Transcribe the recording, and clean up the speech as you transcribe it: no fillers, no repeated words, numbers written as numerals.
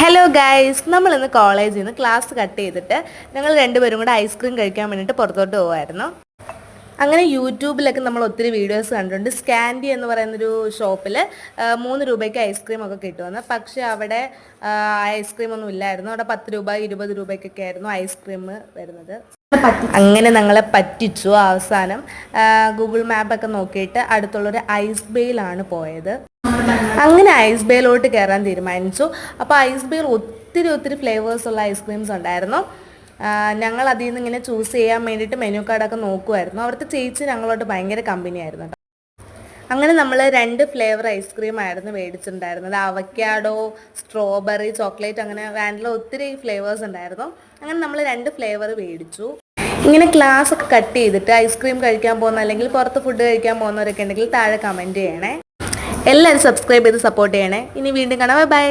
Hello guys, നമ്മളിന്ന് കോളേജിൽ നിന്ന് ക്ലാസ് കട്ട് ചെയ്തിട്ട് ഞങ്ങൾ രണ്ടുപേരും കൂടെ ഐസ്ക്രീം കഴിക്കാൻ വേണ്ടിയിട്ട് പുറത്തോട്ട് പോകുമായിരുന്നു. അങ്ങനെ യൂട്യൂബിലൊക്കെ നമ്മൾ ഒത്തിരി വീഡിയോസ് കണ്ടിട്ടുണ്ട്. സ്കാൻഡി എന്ന് പറയുന്നൊരു ഷോപ്പിൽ 3 രൂപയ്ക്ക് ഐസ്ക്രീം ഒക്കെ കിട്ടുമെന്ന്. പക്ഷേ അവിടെ ഐസ്ക്രീം ഒന്നും ഇല്ലായിരുന്നു. അവിടെ 10 രൂപ 20 രൂപയ്ക്കൊക്കെ ആയിരുന്നു ഐസ്ക്രീം വരുന്നത്. അങ്ങനെ ഞങ്ങളെ പറ്റിച്ചു. അവസാനം ഗൂഗിൾ മാപ്പൊക്കെ നോക്കിയിട്ട് അടുത്തുള്ളൊരു ഐസ് ബേയിലാണ് പോയത്. അങ്ങനെ ഐസ് ബേയിലോട്ട് കയറാൻ തീരുമാനിച്ചു. അപ്പോൾ ഐസ് ബേയിൽ ഒത്തിരി ഫ്ലേവേഴ്സുള്ള ഐസ്ക്രീംസ് ഉണ്ടായിരുന്നു. ഞങ്ങൾ അതിൽ നിന്ന് ഇങ്ങനെ ചൂസ് ചെയ്യാൻ വേണ്ടിയിട്ട് മെനു കാർഡൊക്കെ നോക്കുമായിരുന്നു. അവിടുത്തെ ചേച്ചി ഞങ്ങളോട്ട് ഭയങ്കര കമ്പനിയായിരുന്നു കേട്ടോ. അങ്ങനെ നമ്മൾ 2 ഫ്ലേവർ ഐസ്ക്രീം ആയിരുന്നു മേടിച്ചിട്ടുണ്ടായിരുന്നത്. അവക്കാഡോ, സ്ട്രോബെറി, ചോക്ലേറ്റ്, അങ്ങനെ വാനില, ഒത്തിരി ഫ്ലേവേഴ്സ് ഉണ്ടായിരുന്നു. അങ്ങനെ നമ്മൾ 2 ഫ്ലേവർ മേടിച്ചു. ഇങ്ങനെ ക്ലാസ് ഒക്കെ കട്ട് ചെയ്തിട്ട് ഐസ്ക്രീം കഴിക്കാൻ പോകുന്ന അല്ലെങ്കിൽ പുറത്ത് ഫുഡ് കഴിക്കാൻ പോകുന്നവരൊക്കെ ഉണ്ടെങ്കിൽ താഴെ കമൻറ്റ് ചെയ്യണേ. എല്ലാവരും സബ്സ്ക്രൈബ് ചെയ്ത് സപ്പോർട്ട് ചെയ്യണേ. ഇനി വീണ്ടും കാണാം. ബൈ.